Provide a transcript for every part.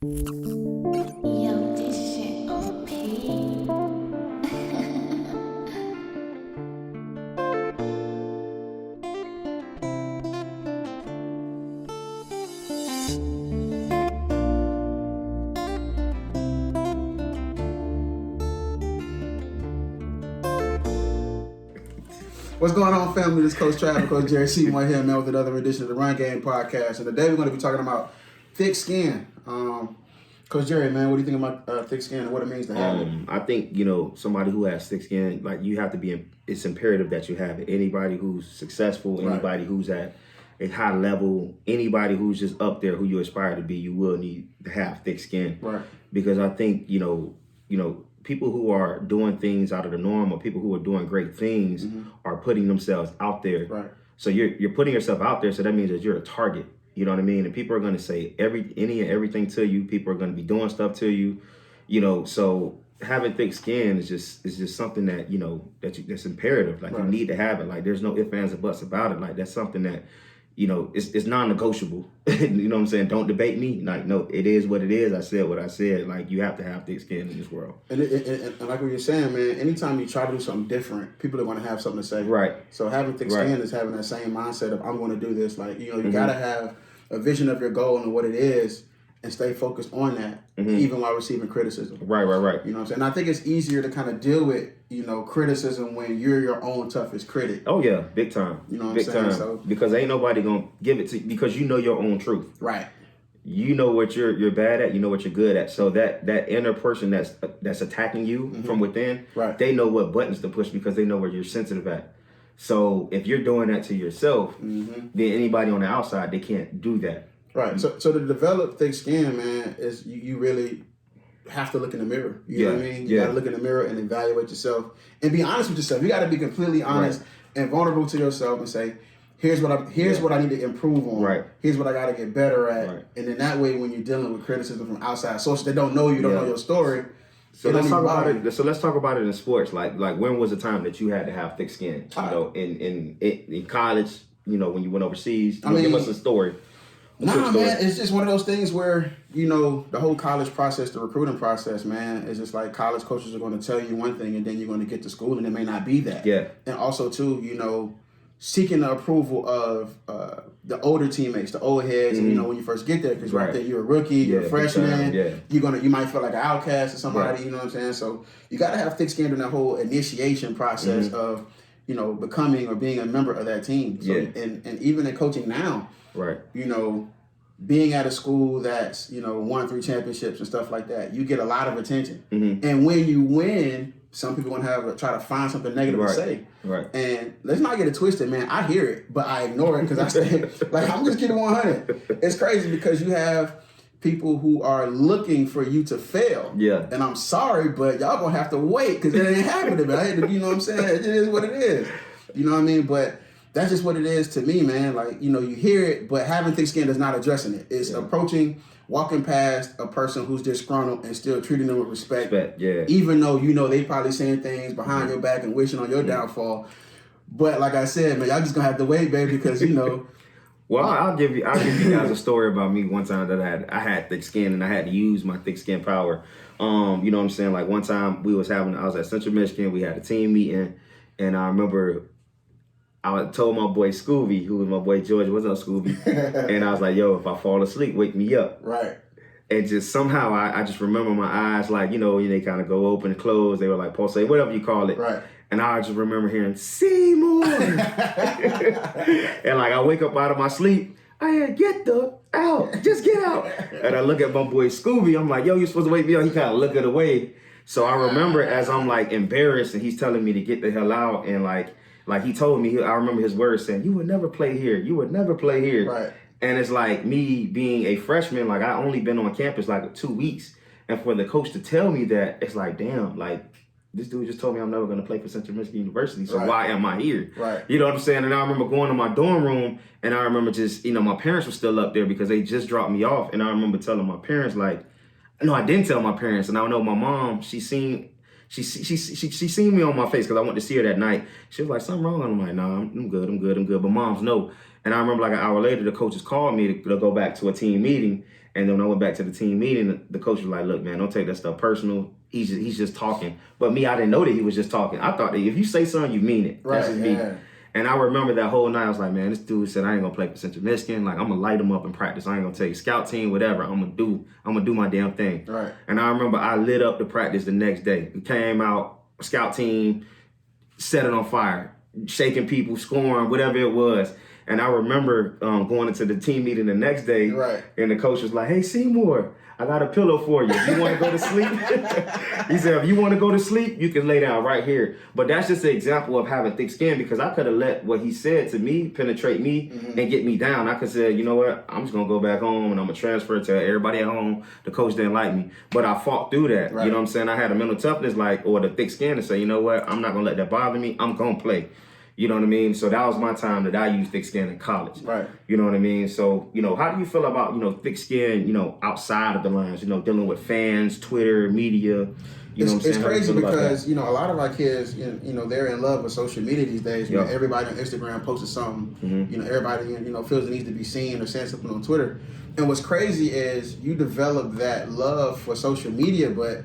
Yo, this shit OP. What's going on, family? This is Coach Travis, Coach Jerry Seymour here, man, with another edition of the Run Game Podcast. And today we're going to be talking about thick skin. Coach Jerry, man, what do you think about thick skin and what it means to have it? I think, somebody who has thick skin, like you have to be, it's imperative that you have it. Anybody who's successful, anybody who's at a high level, anybody who's just up there who you aspire to be, you will need to have thick skin. Right. Because I think, people who are doing things out of the norm or people who are doing great things are putting themselves out there. Right. So you're putting yourself out there, so that means that you're a target. You know what I mean? And people are going to say any and everything to you. People are going to be doing stuff to you. So having thick skin is just something that that's imperative. Like you need to have it. Like there's no ifs, ands, or buts about it. Like that's something that it's non-negotiable. You know what I'm saying? Don't debate me. Like, no, it is what it is. I said what I said. Like, you have to have thick skin in this world. And like what you're saying, man, anytime you try to do something different, people are going to have something to say. Right. So having thick skin is having that same mindset of, I'm going to do this. Like, you got to have a vision of your goal and what it is and stay focused on that, even while receiving criticism. Right. You know what I'm saying? And I think it's easier to kind of deal with, criticism when you're your own toughest critic. Oh, yeah. Big time. You know what big I'm saying? Time. So, because ain't nobody going to give it to you because you know your own truth. Right. You know what you're bad at. You know what you're good at. So that inner person that's attacking you from within, they know what buttons to push because they know where you're sensitive at. So if you're doing that to yourself, then anybody on the outside, they can't do that. Right. So to develop thick skin, man, is you really have to look in the mirror. You know what I mean? You got to look in the mirror and evaluate yourself and be honest with yourself. You got to be completely honest and vulnerable to yourself and say, here's what I need to improve on. Right. Here's what I got to get better at. Right. And then that way, when you're dealing with criticism from outside sources that don't know you, don't know your story. So let's talk about it. So let's talk about it in sports. Like when was the time that you had to have thick skin? In college, when you went overseas. Give us a story. Man, it's just one of those things where, the whole college process, the recruiting process, man, is just like college coaches are going to tell you one thing and then you're going to get to school and it may not be that. Yeah. And also, too, seeking the approval of the older teammates, the old heads, and, when you first get there, because right there, you're a rookie, you're a freshman, you might feel like an outcast or somebody, you know what I'm saying? So you got to have thick skin in that whole initiation process of, becoming or being a member of that team. So, and even in coaching now, being at a school that's, won 3 championships and stuff like that, you get a lot of attention. And when you win, some people want to try to find something negative to say. Right. And let's not get it twisted, man. I hear it, but I ignore it because I say, I'm just kidding 100. It's crazy because you have people who are looking for you to fail. Yeah. And I'm sorry, but y'all going to have to wait because it ain't happening, man. I had to, you know what I'm saying? It is what it is. You know what I mean? But that's just what it is to me, man. Like, you hear it, but having thick skin is not addressing it. It's walking past a person who's disgruntled and still treating them with respect. Even though they probably saying things behind your back and wishing on your downfall. But like I said, man, y'all just gonna have to wait, baby, because Well, I'll give you guys a story about me one time that I had thick skin and I had to use my thick skin power. You know what I'm saying? Like one time I was at Central Michigan, we had a team meeting, and I remember I told my boy Scooby, who was my boy George, what's up, Scooby? And I was like, yo, if I fall asleep, wake me up. Right. And just somehow I just remember my eyes, like, they kind of go open and close. They were like, pulsate, whatever you call it. Right. And I just remember hearing, Seymour. And like, I wake up out of my sleep. I had, get the out, just get out. And I look at my boy Scooby. I'm like, yo, you're supposed to wake me up. He kind of looked away. So I remember as I'm like embarrassed and he's telling me to get the hell out. And like he told me, I remember his words saying, you would never play here. You would never play here. Right. And it's like me being a freshman, like I only been on campus like 2 weeks. And for the coach to tell me that, it's like, damn, like this dude just told me I'm never going to play for Central Michigan University. So why am I here? Right. You know what I'm saying? And I remember going to my dorm room and I remember just, my parents were still up there because they just dropped me off. And I remember telling my parents, like, no, I didn't tell my parents. And I know my mom, she seen me on my face because I went to see her that night. She was like, something wrong? And I'm like, nah, I'm good. But moms know. And I remember like an hour later, the coaches called me to go back to a team meeting. And then when I went back to the team meeting, the coach was like, look, man, don't take that stuff personal. He's just talking. But me, I didn't know that he was just talking. I thought that if you say something, you mean it. Right, That's just me. And I remember that whole night, I was like, man, this dude said I ain't gonna play for Central Michigan. Like, I'm gonna light him up in practice. I ain't gonna take scout team, whatever. I'm gonna do my damn thing. Right. And I remember I lit up the practice the next day. We came out, scout team, set it on fire, shaking people, scoring, whatever it was. And I remember going into the team meeting the next day, right. And the coach was like, hey, Seymour, I got a pillow for you. You want to go to sleep? He said, if you want to go to sleep, you can lay down right here. But that's just an example of having thick skin, because I could have let what he said to me penetrate me and get me down. I could say, you know what, I'm just going to go back home and I'm going to transfer to everybody at home. The coach didn't like me. But I fought through that. Right. You know what I'm saying? I had a mental toughness or the thick skin to say, you know what, I'm not going to let that bother me. I'm going to play. You know what I mean? So that was my time that I used thick skin in college. Right. You know what I mean? So, how do you feel about, thick skin, outside of the lines, dealing with fans, Twitter, media? It's crazy because, a lot of our kids, they're in love with social media these days. Yep. Everybody on Instagram posted something. Everybody, feels the need to be seen or saying something on Twitter. And what's crazy is you develop that love for social media, but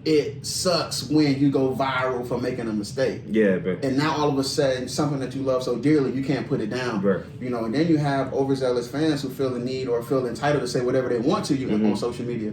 it sucks when you go viral for making a mistake. Yeah, but and now all of a sudden, something that you love so dearly, you can't put it down. Right. And then you have overzealous fans who feel the need or feel entitled to say whatever they want to you on social media.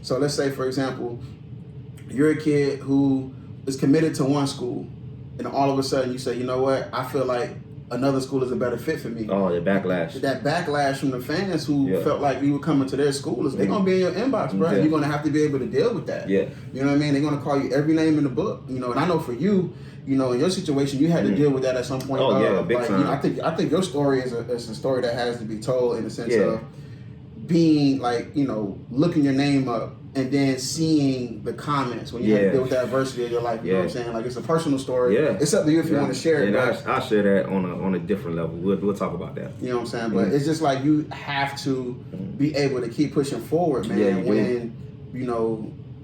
So let's say, for example, you're a kid who is committed to one school, and all of a sudden you say, you know what, I feel like another school is a better fit for me. Oh, the backlash. That backlash from the fans who felt like you were coming to their school, they're going to be in your inbox, bro. You're going to have to be able to deal with that. Yeah. You know what I mean? They're going to call you every name in the book. And I know for you, in your situation, you had to deal with that at some point. Oh, yeah, big time. I think your story is a story that has to be told in the sense of being looking your name up and then seeing the comments when you have to deal with that adversity of your life. You know what I'm saying? Like, it's a personal story. Yeah. It's up to you if you want to share it. I'll share that on a different level. We'll talk about that. You know what I'm saying? But it's just like you have to be able to keep pushing forward, man, when,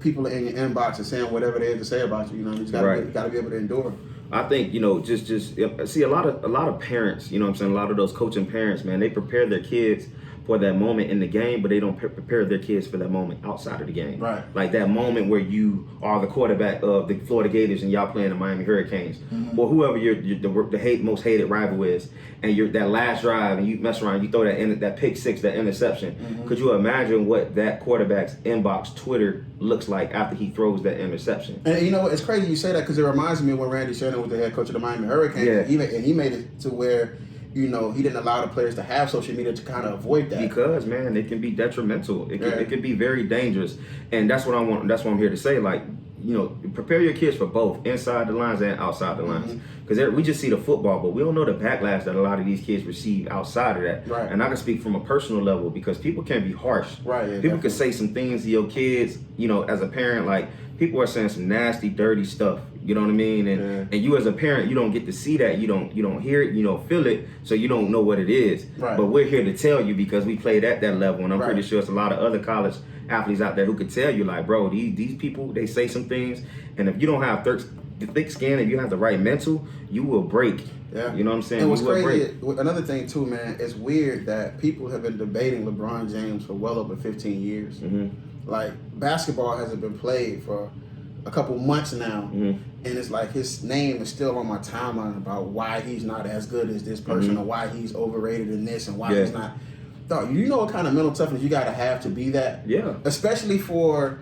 people are in your inbox and saying whatever they have to say about you. You just gotta be able to endure. I think, just see a lot of parents, a lot of those coaching parents, man, they prepare their kids for that moment in the game, but they don't prepare their kids for that moment outside of the game. Right. Like that moment where you are the quarterback of the Florida Gators and y'all playing the Miami Hurricanes, or whoever the most hated rival is, and you're that last drive and you mess around, you throw that pick six, that interception. Could you imagine what that quarterback's inbox Twitter looks like after he throws that interception? And it's crazy you say that, because it reminds me of when Randy Shannon was the head coach of the Miami Hurricanes. Yeah. He made it to where he didn't allow the players to have social media to kind of avoid that. Because, man, it can be detrimental. It can be very dangerous. And that's what I want. That's what I'm here to say. Like, prepare your kids for both inside the lines and outside the lines. Because we just see the football, but we don't know the backlash that a lot of these kids receive outside of that. Right. And I can speak from a personal level, because people can be harsh. Right. Yeah, people can say some things to your kids, as a parent, like, people are saying some nasty, dirty stuff. You know what I mean? And you as a parent, you don't get to see that. You don't hear it. You don't feel it. So you don't know what it is. Right. But we're here to tell you, because we played at that level. And I'm pretty sure it's a lot of other college athletes out there who could tell you, like, bro, these people, they say some things. And if you don't have thick skin, if you have the right mental, you will break. Yeah. You know what I'm saying? And what's crazy, another thing too, man, it's weird that people have been debating LeBron James for well over 15 years. Like, basketball hasn't been played for a couple months now, and it's like his name is still on my timeline about why he's not as good as this person, or why he's overrated in this, and why he's not. Dog, you know what kind of mental toughness you got to have to be that? Yeah. Especially for,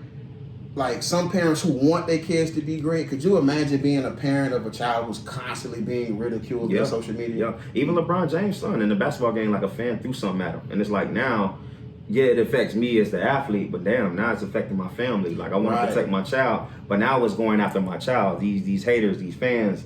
like, some parents who want their kids to be great. Could you imagine being a parent of a child who's constantly being ridiculed on social media? Yeah. Even LeBron James' son in the basketball game, like, a fan threw something at him, and it's like, now, it affects me as the athlete, but damn, now it's affecting my family. Like, I want to protect my child, but now it's going after my child. These haters, these fans,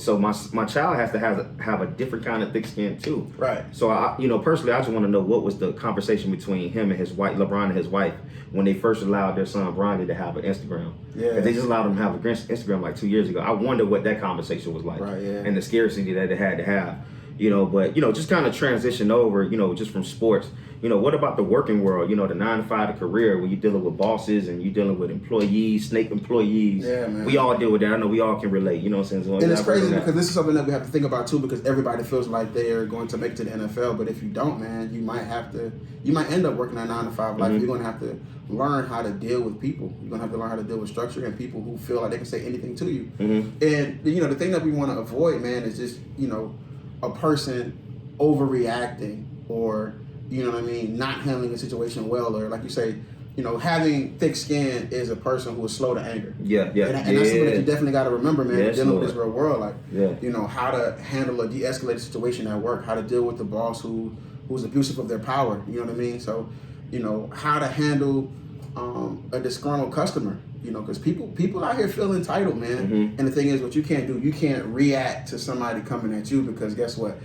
so my child has to have a different kind of thick skin too. Right. So I, personally, I just want to know what was the conversation between him and his wife, LeBron and his wife, when they first allowed their son Bronny to have an Instagram. Yeah. If they just allowed him to have an Instagram like 2 years ago. I wonder what that conversation was like. Right. Yeah. And the scarcity that it had to have. But just kind of transition over, just from sports. what about the working world? The 9 to 5 career where you're dealing with bosses and you're dealing with employees, snake employees. Yeah, man. We all deal with that. I know we all can relate. You know what I'm saying? So and it's crazy because this is something that we have to think about too, because everybody feels like they are going to make it to the NFL, but if you don't, man, you might end up working that 9 to 5 life. You're going to have to learn how to deal with people. You're going to have to learn how to deal with structure and people who feel like they can say anything to you. And the thing that we want to avoid, man, is just a person overreacting or not handling a situation well, or like you say, having thick skin is a person who is slow to anger. Yeah. And that's something that you definitely got to remember, man, dealing with this real world. Like, how to handle a de-escalated situation at work, how to deal with the boss who's abusive of their power. You know what I mean? So, how to handle a disgruntled customer. Because people out here feel entitled, man. And the thing is, what you can't do, you can't react to somebody coming at you, because guess what?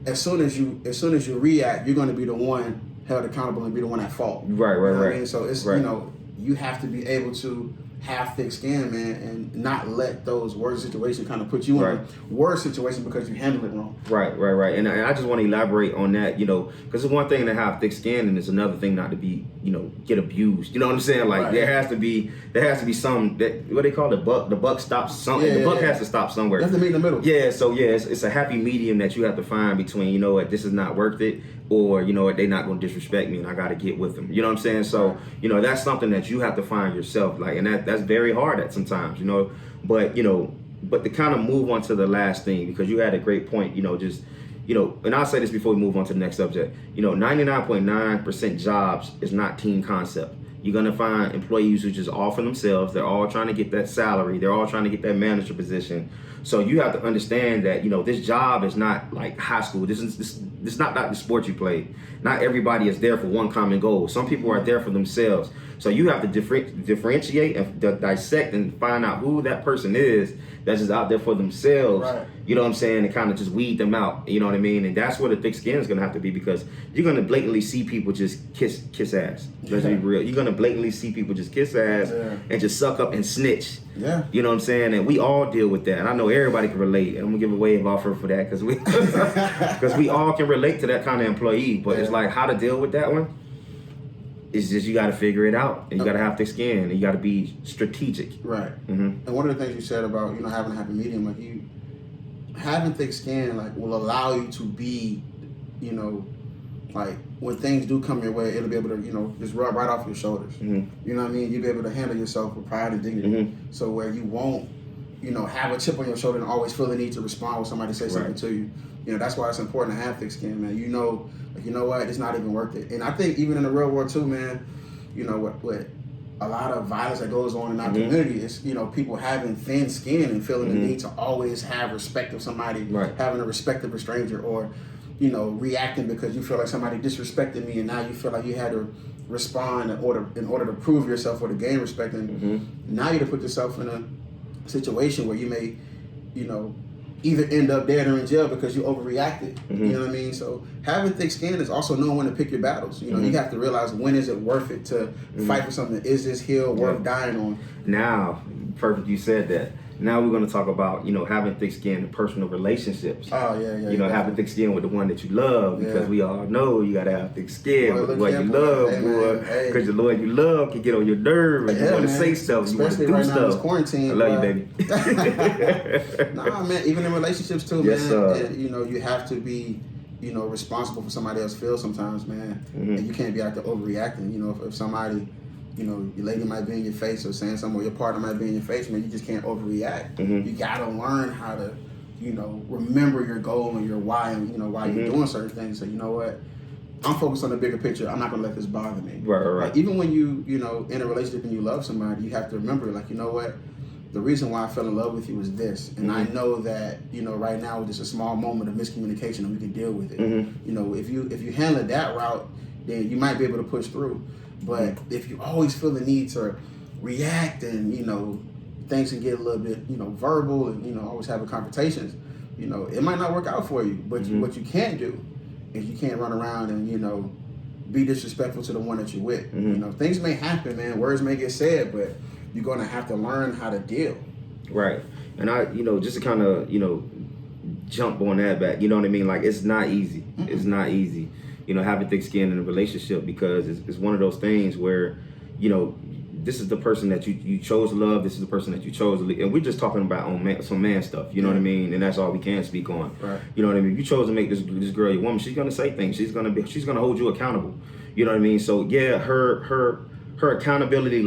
As soon as you react, you're going to be the one held accountable and be the one at fault. Right. I mean? So it's you have to be able to have thick skin, man, and not let those worst situations kind of put you in a worse situation because you handle it wrong. Right. And I just want to elaborate on that, because it's one thing to have thick skin, and it's another thing not to be, get abused. You know what I'm saying? Like there has to be some what they call the buck stops something. The buck has to stop somewhere. You have to meet in the middle. Yeah. So it's a happy medium that you have to find between, this is not worth it, or they're not going to disrespect me and I got to get with them. You know what I'm saying? So that's something that you have to find yourself. Like, and that's very hard at sometimes. But to kind of move on to the last thing, because you had a great point. And I'll say this before we move on to the next subject. 99.9% jobs is not team concept. You're going to find employees who just all for themselves. They're all trying to get that salary. They're all trying to get that manager position. So you have to understand that, this job is not like high school. This is not like the sport you play. Not everybody is there for one common goal. Some people are there for themselves. So you have to differentiate and dissect and find out who that person is that's just out there for themselves. Right. You know what I'm saying? And kind of just weed them out. You know what I mean? And that's where the thick skin is going to have to be, because you're going to blatantly see people just kiss ass. Let's be real. You're going to blatantly see people just kiss ass and just suck up and snitch. Yeah. You know what I'm saying? And we all deal with that. And I know everybody can relate. I'm going to give a wave offer for that because we all can relate to that kind of employee. But it's like how to deal with that one. It's just you got to figure it out, and you got to have thick skin, and you got to be strategic. Right. And one of the things you said about having a happy medium, like having thick skin, like will allow you to be, like when things do come your way, it'll be able to just rub right off your shoulders. You know what I mean? You'll be able to handle yourself with pride and dignity. So where you won't, have a chip on your shoulder and always feel the need to respond when somebody says something to you. That's why it's important to have thick skin, man. Like, what, it's not even worth it. And I think even in the real world too, man, with a lot of violence that goes on in our community is, people having thin skin and feeling the need to always have respect of somebody, having a respect of a stranger, or, reacting because you feel like somebody disrespected me and now you feel like you had to respond in order to prove yourself or to gain respect. And now you to put yourself in a situation where you may, either end up dead or in jail because you overreacted. You know what I mean? So having thick skin is also knowing when to pick your battles. You have to realize, when is it worth it to fight for something? Is this hill worth dying on? Now, perfect, you said that. Now we're going to talk about, having thick skin in personal relationships. Oh, yeah. Having thick skin with the one that you love, because we all know you got to have thick skin with the one you love, boy. Because the one you love can get on your nerve and you want to say stuff, you want to do right stuff. Now it's quarantine. I love you, baby. Nah, man, even in relationships too, yes, man. And, you have to be, responsible for somebody else's feels sometimes, man. And you can't be out there overreacting. If somebody... your lady might be in your face or saying something, or your partner might be in your face, man, you just can't overreact. You gotta learn how to, remember your goal and your why, and why you're doing certain things. So you know what? I'm focused on the bigger picture. I'm not gonna let this bother me. Right. Like, even when you, in a relationship and you love somebody, you have to remember, like, you know what? The reason why I fell in love with you is this. And I know that, right now it's just a small moment of miscommunication and we can deal with it. If you handle it that route, then you might be able to push through. But if you always feel the need to react and, things can get a little bit, verbal and, always having confrontations, it might not work out for you. But what you can't do is you can't run around and, be disrespectful to the one that you're with. Things may happen, man. Words may get said, but you're going to have to learn how to deal. Right. And I, just to kind of, jump on that back, you know what I mean? Like, it's not easy. It's not easy. you know, having thick skin in a relationship, because it's one of those things where, you know, this is the person that you chose to love. This is the person that you chose to leave. And we're just talking about some man stuff. You know what I mean? And that's all we can speak on. Right. You know what I mean? You chose to make this girl your woman. She's gonna say things. She's gonna hold you accountable. You know what I mean? So yeah, her accountability